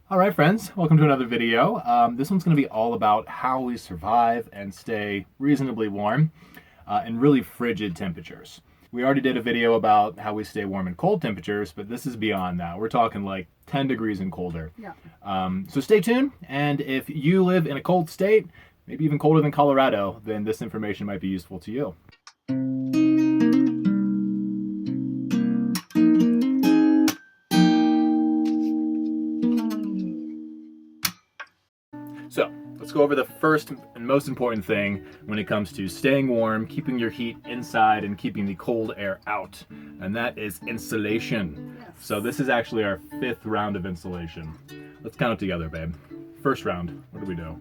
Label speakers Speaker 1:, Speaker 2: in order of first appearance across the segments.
Speaker 1: All right, friends, welcome to another video. This one's going to be all about how we survive and stay reasonably warm in really frigid temperatures. We already did a video about how we stay warm in cold temperatures, but this is beyond that. We're talking like 10 degrees and colder.
Speaker 2: Yeah.
Speaker 1: So stay tuned, and if you live in a cold state, maybe even colder than Colorado, then this information might be useful to you. So let's go over the first and most important thing when it comes to staying warm, keeping your heat inside, and keeping the cold air out, and that is insulation.
Speaker 2: Yes.
Speaker 1: So this is actually our 5th round of insulation. Let's count it together, babe. First round, what did we do?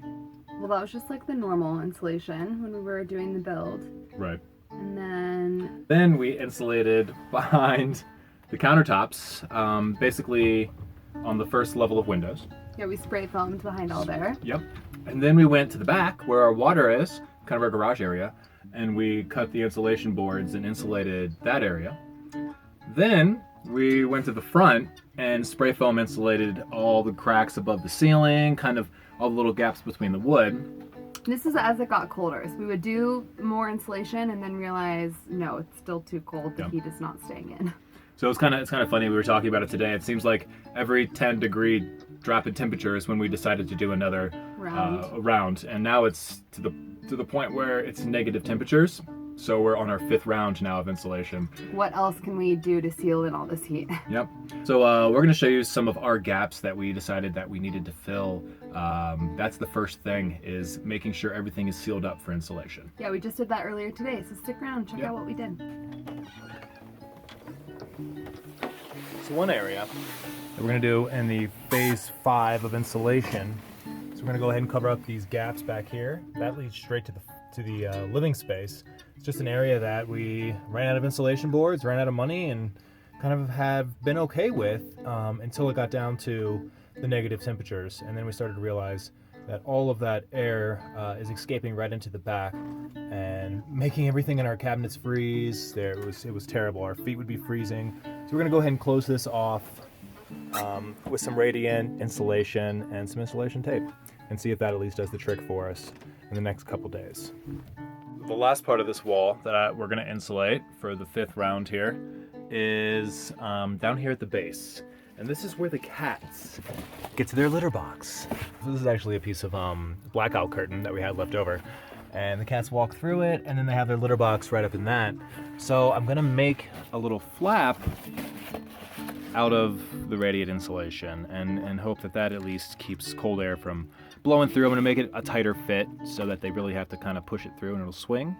Speaker 2: Well, that was just like the normal insulation when we were doing the build.
Speaker 1: Right.
Speaker 2: And
Speaker 1: Then we insulated behind the countertops, basically on the first level of windows.
Speaker 2: yeah, we spray foamed behind all there.
Speaker 1: Yep. And then we went to the back where our water is, kind of our garage area, and we cut the insulation boards and insulated that area. Then we went to the front and spray foam insulated all the cracks above the ceiling, kind of all the little gaps between the wood.
Speaker 2: This is as it got colder. So we would do more insulation and then realize, no, it's still too cold. The
Speaker 1: Yep.
Speaker 2: heat is not staying in.
Speaker 1: So it's kind of funny. We were talking about it today. It seems like every 10-degree drop in temperature is when we decided to do another round, and now it's to the point where it's negative temperatures. So we're on our 5th round now of insulation.
Speaker 2: What else can we do to seal in all this heat?
Speaker 1: Yep. So we're going to show you some of our gaps that we decided that we needed to fill. That's the first thing, is making sure everything is sealed up for insulation.
Speaker 2: Yeah, we just did that earlier today. So stick around, check
Speaker 1: Yep.
Speaker 2: out what we did.
Speaker 1: So one area that we're going to do in the phase 5 of insulation, so we're going to go ahead and cover up these gaps back here. That leads straight to the living space. It's just an area that we ran out of insulation boards, ran out of money, and kind of have been okay with until it got down to the negative temperatures, and then we started to realize that all of that air is escaping right into the back and making everything in our cabinets freeze. It was terrible. Our feet would be freezing. So we're gonna go ahead and close this off with some radiant insulation and some insulation tape, and see if that at least does the trick for us in the next couple days. The last part of this wall that we're gonna insulate for the 5th round here is down here at the base. And this is where the cats get to their litter box. This is actually a piece of blackout curtain that we had left over. And the cats walk through it, and then they have their litter box right up in that. So I'm gonna make a little flap out of the radiant insulation and hope that that at least keeps cold air from blowing through. I'm gonna make it a tighter fit so that they really have to kind of push it through and it'll swing.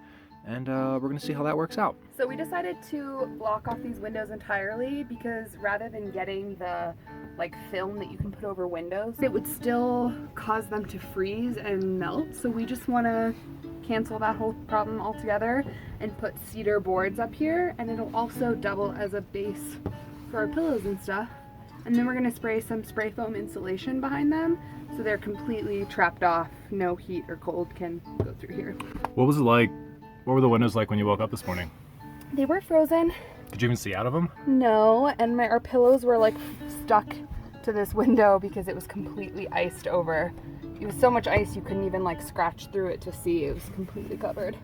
Speaker 1: And we're gonna see how that works out.
Speaker 2: So we decided to block off these windows entirely because rather than getting the film that you can put over windows, it would still cause them to freeze and melt. So we just want to cancel that whole problem altogether and put cedar boards up here, and it'll also double as a base for our pillows and stuff. And then we're gonna spray some spray foam insulation behind them so they're completely trapped off. No heat or cold can go through here.
Speaker 1: What was it like? What were the windows like when you woke up this morning?
Speaker 2: They were frozen.
Speaker 1: Did you even see out of them?
Speaker 2: No, and our pillows were like stuck to this window because it was completely iced over. It was so much ice you couldn't even like scratch through it to see. It was completely covered.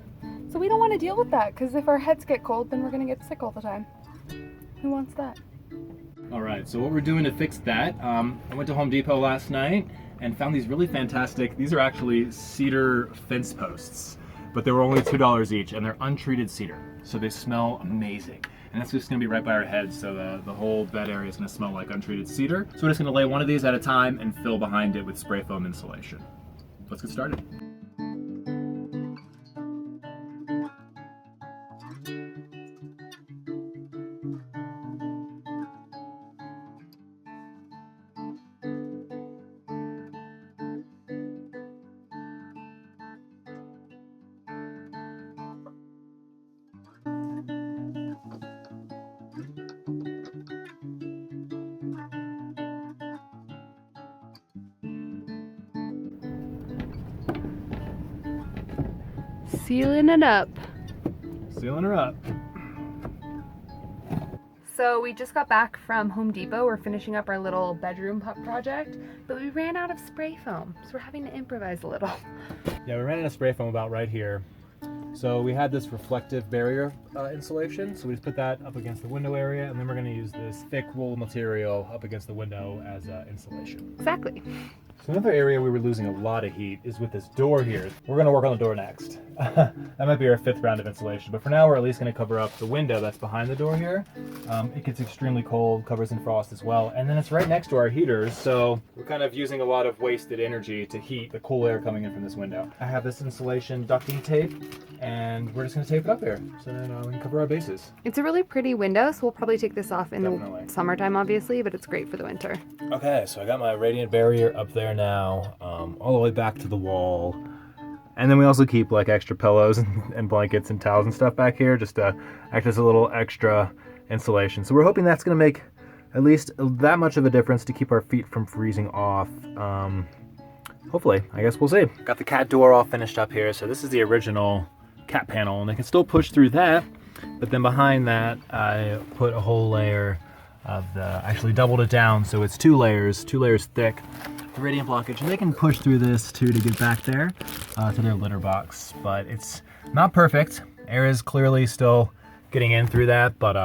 Speaker 2: So we don't want to deal with that because if our heads get cold, then we're gonna get sick all the time. Who wants that?
Speaker 1: All right, so what we're doing to fix that, I went to Home Depot last night and found these really fantastic, these are actually cedar fence posts, but they were only $2 each, and they're untreated cedar, so they smell amazing. And that's just gonna be right by our heads, so the whole bed area is gonna smell like untreated cedar. So we're just gonna lay one of these at a time and fill behind it with spray foam insulation. Let's get started.
Speaker 2: Sealing it up.
Speaker 1: Sealing her up.
Speaker 2: So we just got back from Home Depot. We're finishing up our little bedroom project, but we ran out of spray foam, so we're having to improvise a little.
Speaker 1: Yeah, we ran out of spray foam about right here. So we had this reflective barrier insulation, so we just put that up against the window area, and then we're going to use this thick wool material up against the window as insulation.
Speaker 2: Exactly.
Speaker 1: So another area we were losing a lot of heat is with this door here. We're going to work on the door next. That might be our 5th round of insulation, but for now we're at least going to cover up the window that's behind the door here. It gets extremely cold, covers in frost as well, and then it's right next to our heaters, so we're kind of using a lot of wasted energy to heat the cool air coming in from this window. I have this insulation ducting tape, and we're just going to tape it up here so then we can cover our bases.
Speaker 2: It's a really pretty window, so we'll probably take this off in the summertime, obviously, but it's great for the winter.
Speaker 1: Okay, so I got my radiant barrier up there now, all the way back to the wall. And then we also keep like extra pillows and blankets and towels and stuff back here just to act as a little extra insulation. So we're hoping that's going to make at least that much of a difference to keep our feet from freezing off. Hopefully, I guess we'll see. Got the cat door all finished up here. So this is the original cat panel, and they can still push through that. But then behind that, I put a whole layer of actually doubled it down, so it's 2 layers thick. The radiant blockage, and they can push through this too to get back there to their litter box, but it's not perfect. Air is clearly still getting in through that, but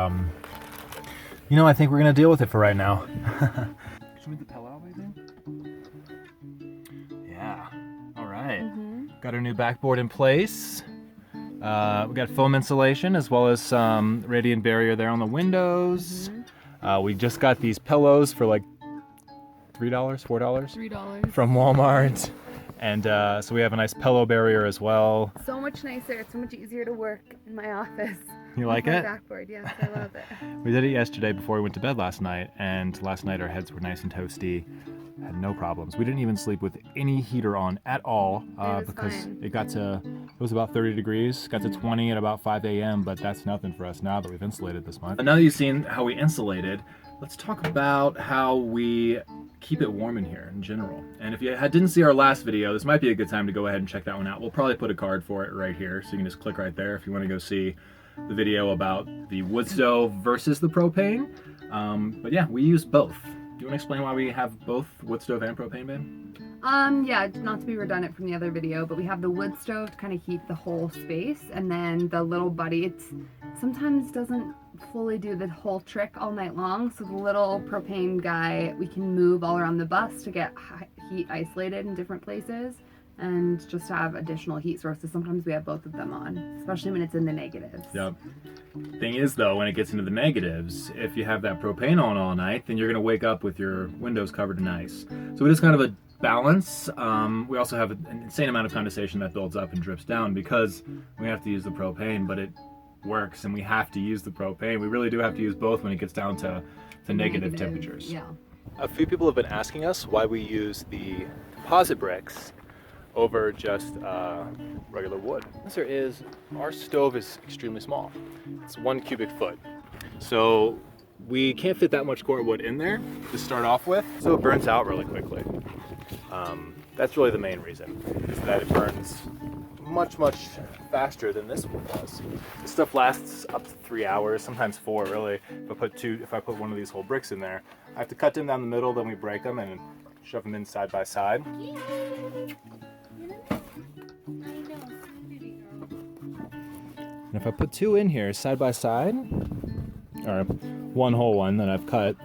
Speaker 1: you know, I think we're gonna deal with it for right now. Should we move the pillow out, maybe? Yeah, all right. Got our new backboard in place. We got foam insulation as well as some radiant barrier there on the windows. We just got these pillows for like $3, $4?
Speaker 2: $3.
Speaker 1: From Walmart. And so we have a nice pillow barrier as well.
Speaker 2: So much nicer. It's so much easier to work in my office.
Speaker 1: You like it?
Speaker 2: Backboard, yes, I love it.
Speaker 1: We did it yesterday before we went to bed last night, and last night our heads were nice and toasty. Had no problems. We didn't even sleep with any heater on at all because fine. It was about 30 degrees, got to 20 at about 5 a.m., but that's nothing for us now that we've insulated this month. And now that you've seen how we insulated, let's talk about how we keep it warm in here in general. And if you didn't see our last video, this might be a good time to go ahead and check that one out. We'll probably put a card for it right here, so you can just click right there if you want to go see the video about the wood stove versus the propane. But yeah, we use both. Do you want to explain why we have both wood stove and propane, babe?
Speaker 2: Yeah, not to be redundant from the other video, but we have the wood stove to kind of heat the whole space, and then the little buddy, it sometimes doesn't fully do the whole trick all night long, so the little propane guy, we can move all around the bus to get heat isolated in different places, and just to have additional heat sources. Sometimes we have both of them on, especially when it's in the negatives.
Speaker 1: Yep. Thing is though, when it gets into the negatives, if you have that propane on all night, then you're going to wake up with your windows covered in ice. So it is kind of a balance. We also have an insane amount of condensation that builds up and drips down because we have to use the propane, but it works and we have to use the propane. We really do have to use both when it gets down to negative temperatures.
Speaker 2: Yeah.
Speaker 1: A few people have been asking us why we use the composite bricks over just regular wood. The answer is our stove is extremely small. It's 1 cubic foot. So we can't fit that much core wood in there to start off with, so it burns out really quickly. That's really the main reason, is that it burns much faster than this one does. This stuff lasts up to 3 hours, sometimes 4 really. If I put one of these whole bricks in there, I have to cut them down the middle, then we break them and shove them in side by side. And if I put 2 in here side by side, or 1 whole one that I've cut,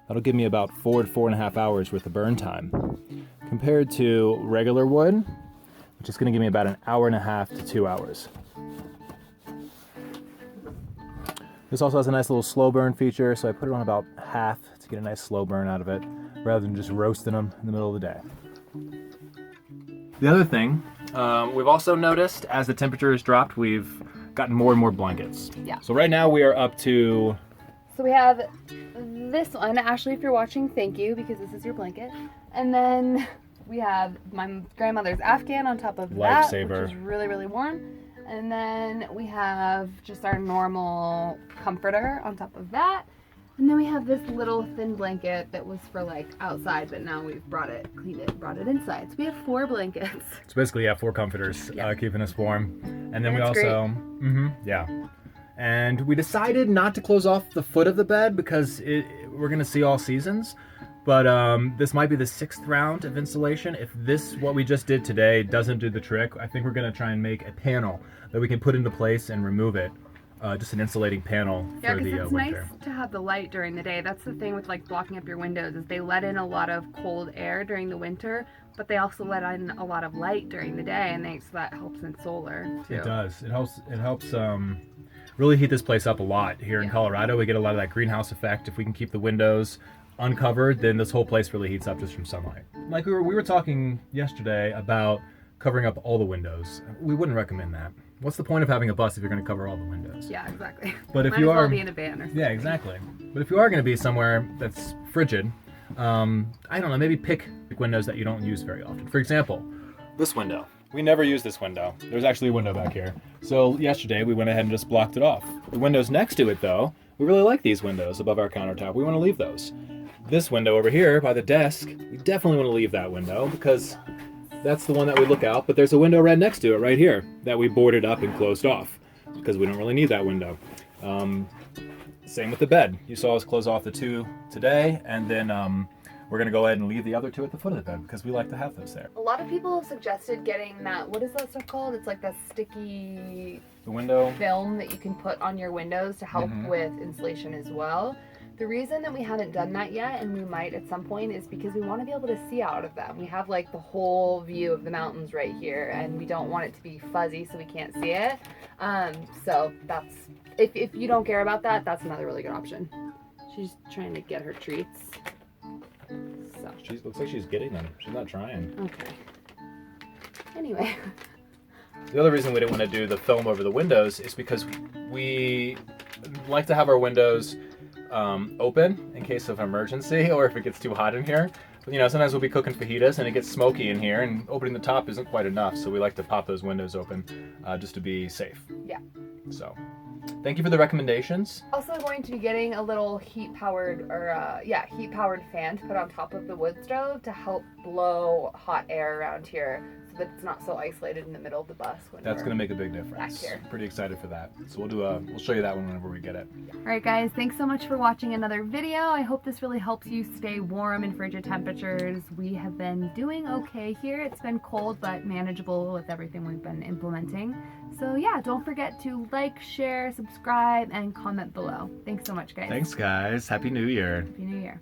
Speaker 1: that'll give me about 4 to 4.5 hours worth of burn time. Compared to regular wood, which is going to give me about 1.5 hours to 2 hours. This also has a nice little slow burn feature, so I put it on about half to get a nice slow burn out of it, rather than just roasting them in the middle of the day. The other thing, we've also noticed as the temperature has dropped, we've gotten more and more blankets.
Speaker 2: Yeah.
Speaker 1: So right now we are up to...
Speaker 2: So we have this one. Ashley, if you're watching, thank you, because this is your blanket. And then we have my grandmother's Afghan on top of that, which is really warm. And then we have just our normal comforter on top of that. And then we have this little thin blanket that was for like outside, but now we've cleaned it, brought it inside. So we have 4 blankets. So
Speaker 1: basically, 4 comforters keeping us warm. And then we also, yeah. And we decided not to close off the foot of the bed because we're gonna see all seasons. But this might be the 6th round of insulation. If what we just did today doesn't do the trick, I think we're gonna try and make a panel that we can put into place and remove it. Just an insulating panel for the
Speaker 2: it's
Speaker 1: winter.
Speaker 2: nice to have the light during the day. That's the thing with like blocking up your windows, is they let in a lot of cold air during the winter, but they also let in a lot of light during the day, and so that helps in solar too.
Speaker 1: It does. It helps really heat this place up a lot. Here in Colorado, we get a lot of that greenhouse effect. If we can keep the windows uncovered, then this whole place really heats up just from sunlight. Like we were talking yesterday about covering up all the windows. We wouldn't recommend that. What's the point of having a bus if you're going to cover all the windows?
Speaker 2: Yeah, exactly.
Speaker 1: But if
Speaker 2: Might
Speaker 1: you
Speaker 2: as well
Speaker 1: are
Speaker 2: be in a van or something.
Speaker 1: Yeah, exactly. But if you are going to be somewhere that's frigid, I don't know, maybe pick windows that you don't use very often. For example, this window. We never use this window. There's actually a window back here. So yesterday we went ahead and just blocked it off. The windows next to it though, we really like these windows above our countertop. We want to leave those. This window over here by the desk, we definitely want to leave that window because that's the one that we look out, but there's a window right next to it right here that we boarded up and closed off because we don't really need that window. Same with the bed. You saw us close off the 2 today, and then we're going to go ahead and leave the other 2 at the foot of the bed because we like to have those there.
Speaker 2: A lot of people have suggested getting that, what is that stuff called? It's like that sticky
Speaker 1: window
Speaker 2: film that you can put on your windows to help with insulation as well. The reason that we haven't done that yet, and we might at some point, is because we want to be able to see out of them. We have like the whole view of the mountains right here, and we don't want it to be fuzzy so we can't see it. So that's, if you don't care about that, that's another really good option. She's trying to get her treats. So.
Speaker 1: She looks like she's getting them. She's not trying.
Speaker 2: Okay. Anyway.
Speaker 1: The other reason we didn't want to do the film over the windows is because we like to have our windows open in case of emergency or if it gets too hot in here. But, you know, sometimes we'll be cooking fajitas and it gets smoky in here, and opening the top isn't quite enough, so we like to pop those windows open just to be safe.
Speaker 2: Yeah.
Speaker 1: So, thank you for the recommendations.
Speaker 2: Also going to be getting a little heat-powered fan to put on top of the wood stove to help blow hot air around here so that it's not so isolated in the middle of the bus.
Speaker 1: That's going to make a big difference.
Speaker 2: Back here.
Speaker 1: Pretty excited for that. So we'll show you that one whenever we get it.
Speaker 2: Alright guys, thanks so much for watching another video. I hope this really helps you stay warm in frigid temperatures. We have been doing okay here. It's been cold but manageable with everything we've been implementing. So yeah, don't forget to like, share, subscribe, and comment below. Thanks so much guys.
Speaker 1: Thanks guys. Happy New Year.
Speaker 2: Happy New Year.